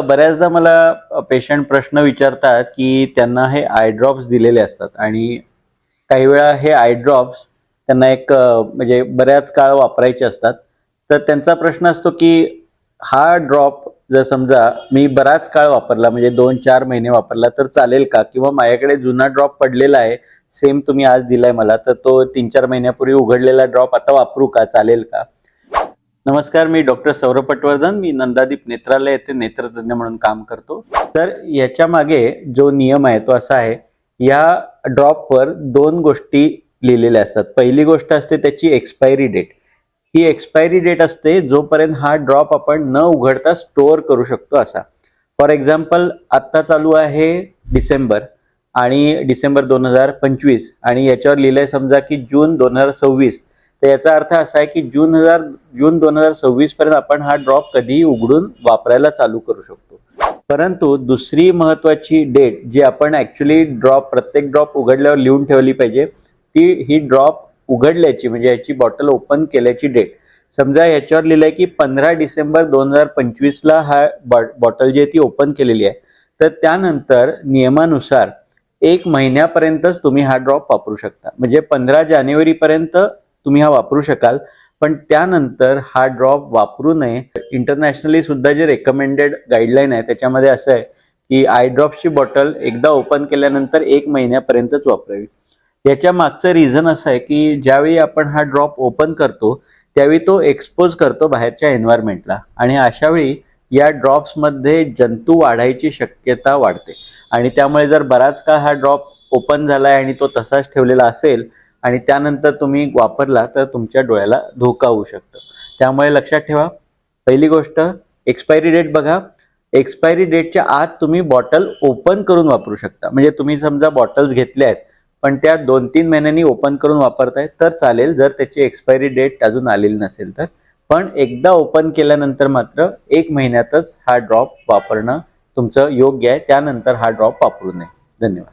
बऱ्याचदा मला पेशंट प्रश्न विचारतात की त्यांना हे आय ड्रॉप्स दिलेले असतात आणि काही वेळा हे आय ड्रॉप्स त्यांना म्हणजे बऱ्याच काळ वापरायचे असतात. तर त्यांचा प्रश्न असतो की हा ड्रॉप जर समजा मी बराच काळ वापरला म्हणजे 2-4 महिने वापरला तर चालेल का? किंवा माझ्याकडे जुना ड्रॉप पडलेला आहे, सेम तुम्ही आज दिलाय मला, तर तो 3-4 महिन्यापूर्वी उघडलेला ड्रॉप आता वापरू का? चालेल का? नमस्कार, मी डॉक्टर सौरभ पटवर्धन. मी नंदादीप नेत्रालय येथे नेत्रतज्ञ म्हणून काम करतो. तर याच्या मागे जो नियम आहे तो असा आहे, या ड्रॉपवर 2 गोष्टी लिहिलेल्या असतात. पहिली गोष्ट असते त्याची एक्सपायरी डेट. ही एक्सपायरी डेट असते जोपर्यंत हा ड्रॉप आपण न उघडता स्टोअर करू शकतो असा. फॉर एक्झाम्पल आत्ता चालू आहे डिसेंबर आणि डिसेंबर 2025 आणि याच्यावर लिहिलंय समजा की जून 2026. तर याचा अर्थ असा आहे की जून 2026 पर्यंत आपण हा ड्रॉप कधीही उघडून वापरायला चालू करू शकतो. परंतु दुसरी महत्वाची डेट जी आपण ऍक्च्युली प्रत्येक ड्रॉप उघडल्यावर लिहून ठेवली पाहिजे, ती ही ड्रॉप उघडल्याची म्हणजे याची बॉटल ओपन केल्याची डेट. समजा याच्यावर लिहिलंय की 15 डिसेंबर 2025 ला हा बॉटल जी आहे ती ओपन केलेली आहे, तर त्यानंतर नियमानुसार 1 महिन्यापर्यंतच तुम्ही हा ड्रॉप वापरू शकता. म्हणजे 15 जानेवारी पर्यंत तुम्ही हा वापरू शकाल, पण त्यानंतर हा ड्रॉप वापरू नये. इंटरनॅशनली सुद्धा जे रेकमेंडेड गाईडलाईन आहे त्याच्यामध्ये असं आहे की आय ड्रॉप्सची बॉटल एकदा ओपन केल्यानंतर 1 महिन्यापर्यंतच वापरावी. याच्या मागचं रिझन असं आहे की ज्यावेळी आपण हा ड्रॉप ओपन करतो त्यावेळी तो एक्सपोज करतो बाहेरच्या एन्व्हायरमेंटला आणि अशावेळी या ड्रॉप्समध्ये जंतू वाढायची शक्यता वाढते आणि त्यामुळे जर बराच काळ हा ड्रॉप ओपन झालाय आणि तो तसाच ठेवलेला असेल आणि त्यानंतर तुम्ही वापरला तर तुमच्या डोळ्याला धोका होऊ शकतो. त्यामुळे लक्षात ठेवा, पहिली गोष्ट एक्सपायरी डेट बघा. एक्सपायरी डेटच्या आत तुम्ही बॉटल ओपन करून वापरू शकता. म्हणजे तुम्ही समजा बॉटल्स घेतल्या आहेत पण त्या 2-3 महिन्यांनी ओपन करून वापरताय तर चालेल, जर त्याची एक्सपायरी डेट अजून आलेली नसेल तर. पण एकदा ओपन केल्यानंतर मात्र 1 महिन्यातच हा ड्रॉप वापरणं तुमचं योग्य आहे. त्यानंतर हा ड्रॉप वापरू नये. धन्यवाद.